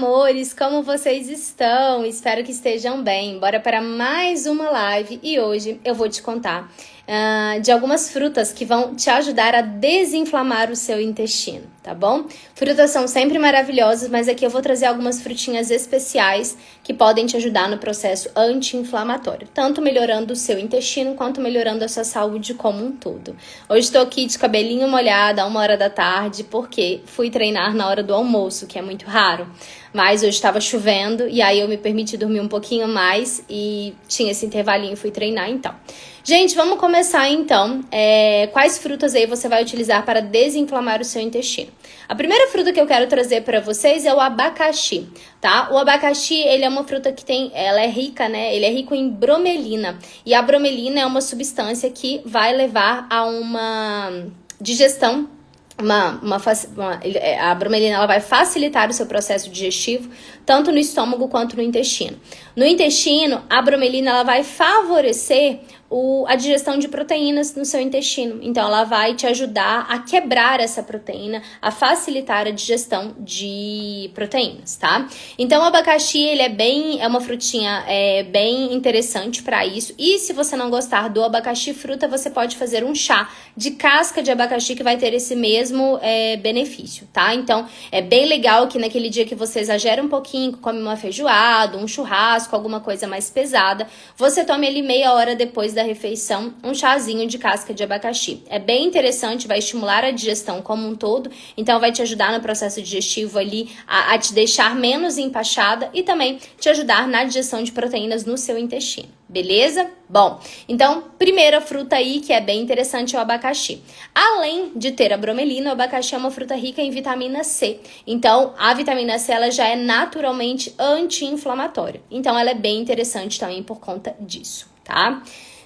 Amores, como vocês estão? Espero que estejam bem. Bora para mais uma live e hoje eu vou te contar de algumas frutas que vão te ajudar a desinflamar o seu intestino, tá bom? Frutas são sempre maravilhosas, mas aqui eu vou trazer algumas frutinhas especiais que podem te ajudar no processo anti-inflamatório, tanto melhorando o seu intestino quanto melhorando a sua saúde como um todo. Hoje estou aqui de cabelinho molhado, a 1h da tarde, porque fui treinar na hora do almoço, que é muito raro. Mas hoje estava chovendo e aí eu me permiti dormir um pouquinho mais e tinha esse intervalinho e fui treinar então. Gente, vamos começar então. Quais frutas aí você vai utilizar para desinflamar o seu intestino? A primeira fruta que eu quero trazer para vocês é o abacaxi, tá? O abacaxi, ele é uma fruta que ela é rica, né? Ele é rico em bromelina. E a bromelina é uma substância que vai levar a uma digestão. A bromelina ela vai facilitar o seu processo digestivo, tanto no estômago quanto no intestino. No intestino, a bromelina ela vai favorecer a digestão de proteínas no seu intestino. Então, ela vai te ajudar a quebrar essa proteína, a facilitar a digestão de proteínas, tá? Então, o abacaxi, ele é uma frutinha bem interessante para isso. E se você não gostar do abacaxi fruta, você pode fazer um chá de casca de abacaxi que vai ter esse mesmo benefício, tá? Então, é bem legal que naquele dia que você exagera um pouquinho, come uma feijoada, um churrasco, alguma coisa mais pesada, você tome ali meia hora depois da refeição um chazinho de casca de abacaxi. É bem interessante, vai estimular a digestão como um todo, então vai te ajudar no processo digestivo ali a te deixar menos empachada e também te ajudar na digestão de proteínas no seu intestino. Beleza? Bom, então, primeira fruta aí que é bem interessante é o abacaxi. Além de ter a bromelina, o abacaxi é uma fruta rica em vitamina C. Então, a vitamina C ela já é naturalmente anti-inflamatória. Então, ela é bem interessante também por conta disso, tá?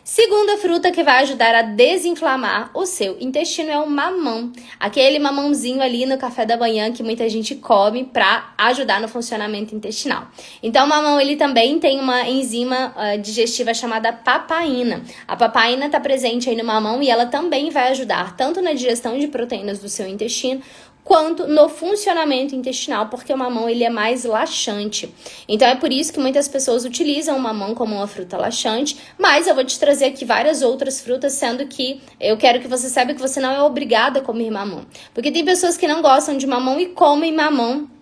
Segunda fruta que vai ajudar a desinflamar o seu intestino é o mamão. Aquele mamãozinho ali no café da manhã que muita gente come para ajudar no funcionamento intestinal. Então, o mamão ele também tem uma enzima digestiva chamada papaina. A papaina está presente aí no mamão e ela também vai ajudar tanto na digestão de proteínas do seu intestino, quanto no funcionamento intestinal, porque o mamão ele é mais laxante. Então é por isso que muitas pessoas utilizam o mamão como uma fruta laxante, mas eu vou te trazer aqui várias outras frutas, sendo que eu quero que você saiba que você não é obrigada a comer mamão. Porque tem pessoas que não gostam de mamão e comem mamão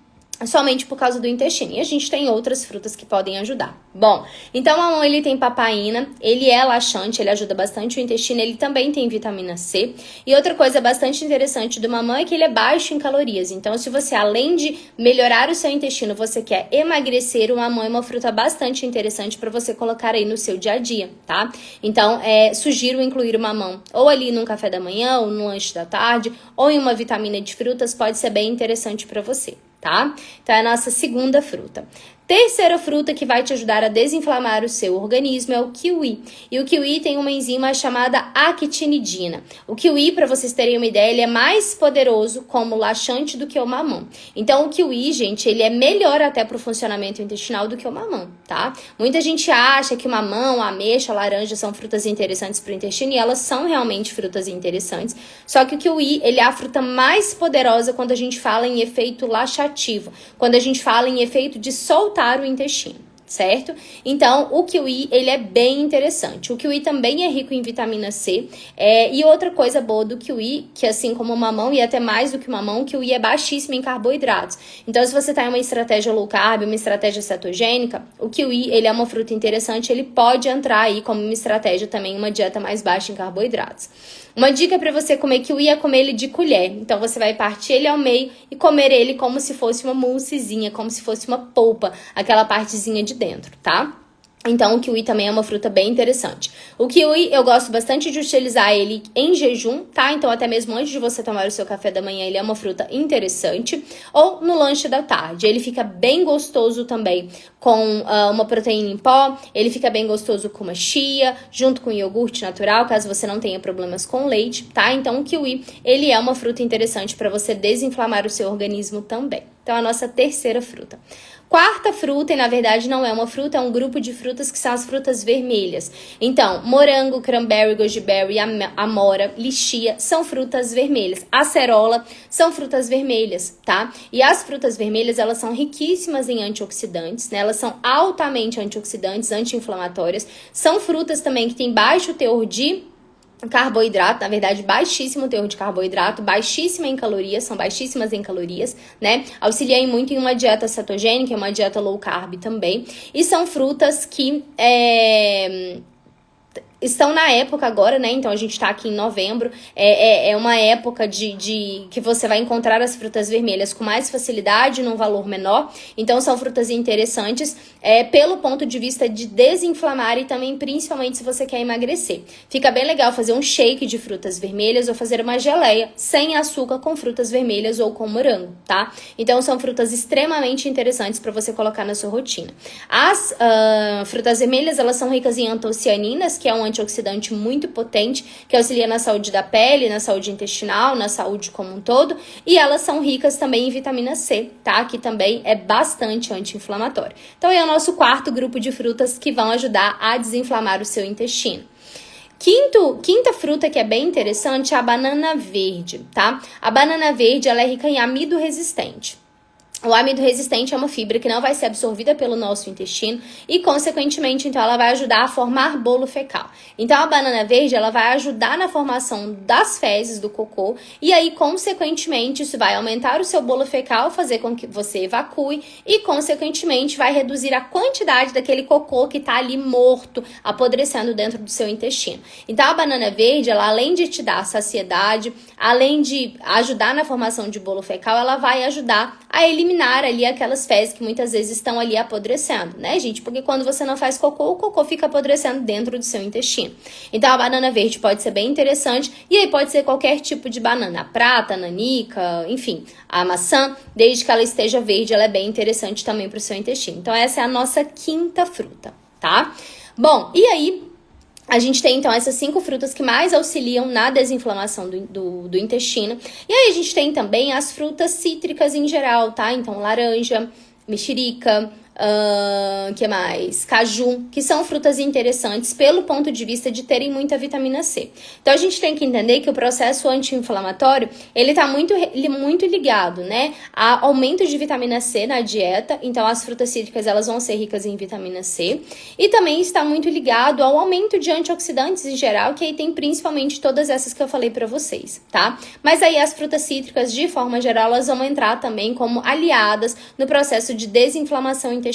somente por causa do intestino. E a gente tem outras frutas que podem ajudar. Bom, então o mamão ele tem papaina, ele é laxante, ele ajuda bastante o intestino, ele também tem vitamina C. E outra coisa bastante interessante do mamão é que ele é baixo em calorias. Então, se você, além de melhorar o seu intestino, você quer emagrecer, o mamão é uma fruta bastante interessante para você colocar aí no seu dia a dia, tá? Então, sugiro incluir o mamão ou ali num café da manhã, ou no lanche da tarde, ou em uma vitamina de frutas, pode ser bem interessante para você, tá? Então, é a nossa segunda fruta. Terceira fruta que vai te ajudar a desinflamar o seu organismo é o kiwi. E o kiwi tem uma enzima chamada actinidina. O kiwi, para vocês terem uma ideia, ele é mais poderoso como laxante do que o mamão. Então, o kiwi, gente, ele é melhor até para o funcionamento intestinal do que o mamão, tá? Muita gente acha que o mamão, a ameixa, a laranja são frutas interessantes para o intestino e elas são realmente frutas interessantes. Só que o kiwi, ele é a fruta mais poderosa quando a gente fala em efeito laxativo, quando a gente fala em efeito de soltar o intestino, certo? Então, o kiwi, ele é bem interessante. O kiwi também é rico em vitamina C. E outra coisa boa do kiwi, que assim como o mamão, e até mais do que o mamão, o kiwi é baixíssimo em carboidratos. Então, se você tá em uma estratégia low carb, uma estratégia cetogênica, o kiwi, ele é uma fruta interessante, ele pode entrar aí como uma estratégia também, uma dieta mais baixa em carboidratos. Uma dica para você comer kiwi é comer ele de colher. Então, você vai partir ele ao meio e comer ele como se fosse uma moussezinha, como se fosse uma polpa, aquela partezinha de dentro, tá? Então, o kiwi também é uma fruta bem interessante. O kiwi, eu gosto bastante de utilizar ele em jejum, tá? Então, até mesmo antes de você tomar o seu café da manhã, ele é uma fruta interessante. Ou no lanche da tarde. Ele fica bem gostoso também com uma proteína em pó. Ele fica bem gostoso com uma chia, junto com iogurte natural, caso você não tenha problemas com leite, tá? Então, o kiwi, ele é uma fruta interessante para você desinflamar o seu organismo também. Então, a nossa terceira fruta. Quarta fruta, e na verdade não é uma fruta, é um grupo de frutas que são as frutas vermelhas. Então, morango, cranberry, goji berry, amora, lichia são frutas vermelhas. Acerola são frutas vermelhas, tá? E as frutas vermelhas, elas são riquíssimas em antioxidantes, né? Elas são altamente antioxidantes, anti-inflamatórias. São frutas também que têm baixo teor de carboidrato, na verdade, baixíssimo teor de carboidrato, baixíssima em calorias, são baixíssimas em calorias, né? Auxiliam muito em uma dieta cetogênica, uma dieta low carb também. E são frutas que estão na época agora, né? Então a gente tá aqui em novembro. É uma época de que você vai encontrar as frutas vermelhas com mais facilidade, num valor menor. Então são frutas interessantes pelo ponto de vista de desinflamar e também principalmente se você quer emagrecer. Fica bem legal fazer um shake de frutas vermelhas ou fazer uma geleia sem açúcar com frutas vermelhas ou com morango, tá? Então são frutas extremamente interessantes para você colocar na sua rotina. As frutas vermelhas, elas são ricas em antocianinas, que é um antioxidante muito potente, que auxilia na saúde da pele, na saúde intestinal, na saúde como um todo, e elas são ricas também em vitamina C, tá? Que também é bastante anti-inflamatório. Então é o nosso quarto grupo de frutas que vão ajudar a desinflamar o seu intestino. Quinta fruta que é bem interessante é a banana verde, tá? A banana verde, ela é rica em amido resistente. O amido resistente é uma fibra que não vai ser absorvida pelo nosso intestino e, consequentemente, então, ela vai ajudar a formar bolo fecal. Então, a banana verde, ela vai ajudar na formação das fezes, do cocô, e aí, consequentemente, isso vai aumentar o seu bolo fecal, fazer com que você evacue e, consequentemente, vai reduzir a quantidade daquele cocô que tá ali morto, apodrecendo dentro do seu intestino. Então, a banana verde, ela, além de te dar saciedade, além de ajudar na formação de bolo fecal, ela vai ajudar a eliminar ali aquelas fezes que muitas vezes estão ali apodrecendo, né, gente? Porque quando você não faz cocô, o cocô fica apodrecendo dentro do seu intestino. Então, a banana verde pode ser bem interessante, e aí pode ser qualquer tipo de banana, a prata, a nanica, enfim, a maçã, desde que ela esteja verde, ela é bem interessante também para o seu intestino. Então, essa é a nossa quinta fruta, tá? Bom, e aí, a gente tem, então, essas 5 frutas que mais auxiliam na desinflamação do intestino. E aí, a gente tem também as frutas cítricas em geral, tá? Então, laranja, mexerica, que mais? Caju, que são frutas interessantes pelo ponto de vista de terem muita vitamina C. Então, a gente tem que entender que o processo anti-inflamatório, ele tá muito ligado, né, a aumento de vitamina C na dieta. Então, as frutas cítricas, elas vão ser ricas em vitamina C. E também está muito ligado ao aumento de antioxidantes em geral, que aí tem principalmente todas essas que eu falei pra vocês, tá? Mas aí as frutas cítricas, de forma geral, elas vão entrar também como aliadas no processo de desinflamação intestinal.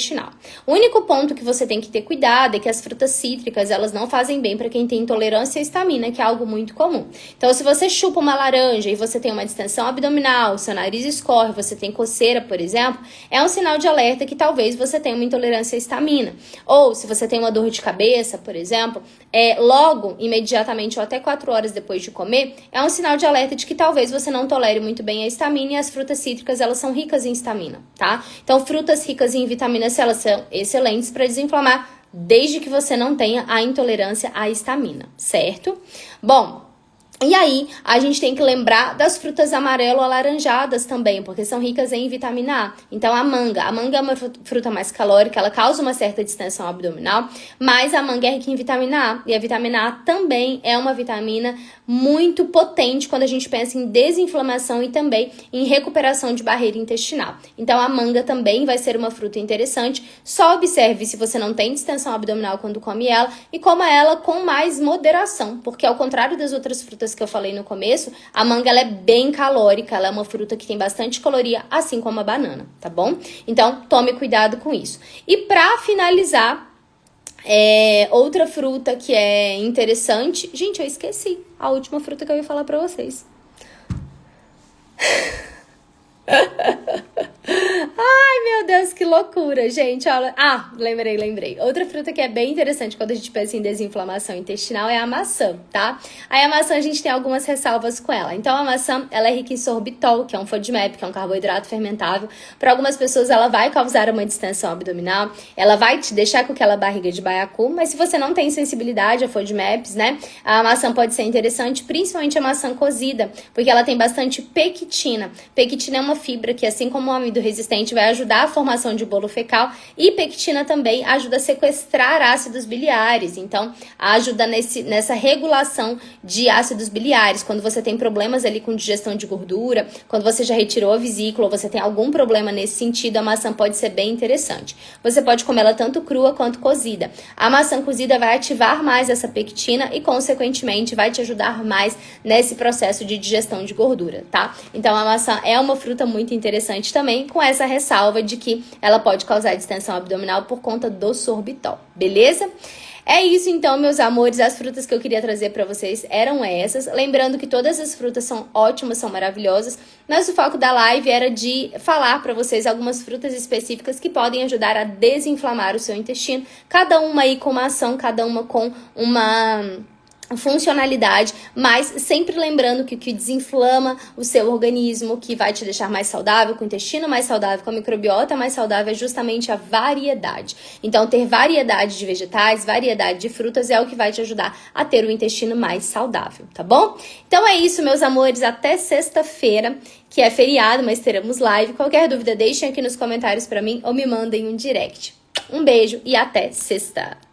O único ponto que você tem que ter cuidado é que as frutas cítricas, elas não fazem bem para quem tem intolerância à histamina, que é algo muito comum. Então, se você chupa uma laranja e você tem uma distensão abdominal, seu nariz escorre, você tem coceira, por exemplo, é um sinal de alerta que talvez você tenha uma intolerância à histamina. Ou, se você tem uma dor de cabeça, por exemplo, logo, imediatamente ou até 4 horas depois de comer, é um sinal de alerta de que talvez você não tolere muito bem a histamina, e as frutas cítricas, elas são ricas em histamina, tá? Então, frutas ricas em vitamina C, elas são excelentes para desinflamar, desde que você não tenha a intolerância à histamina, certo? Bom, e aí, a gente tem que lembrar das frutas amarelo-alaranjadas também, porque são ricas em vitamina A. Então, a manga é uma fruta mais calórica, ela causa uma certa distensão abdominal, mas a manga é rica em vitamina A. E a vitamina A também é uma vitamina muito potente quando a gente pensa em desinflamação e também em recuperação de barreira intestinal. Então, a manga também vai ser uma fruta interessante. Só observe se você não tem distensão abdominal quando come ela, e coma ela com mais moderação, porque ao contrário das outras frutas que eu falei no começo, a manga, ela é bem calórica, ela é uma fruta que tem bastante caloria, assim como a banana, tá bom? Então, tome cuidado com isso. E pra finalizar, outra fruta que é interessante... Gente, eu esqueci a última fruta que eu ia falar pra vocês. Ai, meu Deus, que loucura, gente. Olha. Ah, lembrei. Outra fruta que é bem interessante quando a gente pensa em desinflamação intestinal é a maçã, tá? Aí a maçã a gente tem algumas ressalvas com ela. Então a maçã, ela é rica em sorbitol, que é um FODMAP, que é um carboidrato fermentável. Para algumas pessoas ela vai causar uma distensão abdominal, ela vai te deixar com aquela barriga de baiacu, mas se você não tem sensibilidade a FODMAPs, né? A maçã pode ser interessante, principalmente a maçã cozida, porque ela tem bastante pectina. Pectina é uma fibra que, assim como o amido resistente, vai ajudar a formação de bolo fecal, e pectina também ajuda a sequestrar ácidos biliares, então ajuda nessa regulação de ácidos biliares. Quando você tem problemas ali com digestão de gordura, quando você já retirou a vesícula, ou você tem algum problema nesse sentido, a maçã pode ser bem interessante. Você pode comer ela tanto crua quanto cozida. A maçã cozida vai ativar mais essa pectina e, consequentemente, vai te ajudar mais nesse processo de digestão de gordura, tá? Então a maçã é uma fruta muito interessante também, com essa ressalva de que ela pode causar distensão abdominal por conta do sorbitol, beleza? É isso então, meus amores, as frutas que eu queria trazer para vocês eram essas. Lembrando que todas as frutas são ótimas, são maravilhosas, mas o foco da live era de falar para vocês algumas frutas específicas que podem ajudar a desinflamar o seu intestino, cada uma aí com uma ação, cada uma com uma funcionalidade, mas sempre lembrando que o que desinflama o seu organismo, que vai te deixar mais saudável, com o intestino mais saudável, com a microbiota mais saudável, é justamente a variedade. Então, ter variedade de vegetais, variedade de frutas é o que vai te ajudar a ter o intestino mais saudável, tá bom? Então é isso, meus amores, até sexta-feira, que é feriado, mas teremos live. Qualquer dúvida, deixem aqui nos comentários pra mim ou me mandem um direct. Um beijo e até sexta!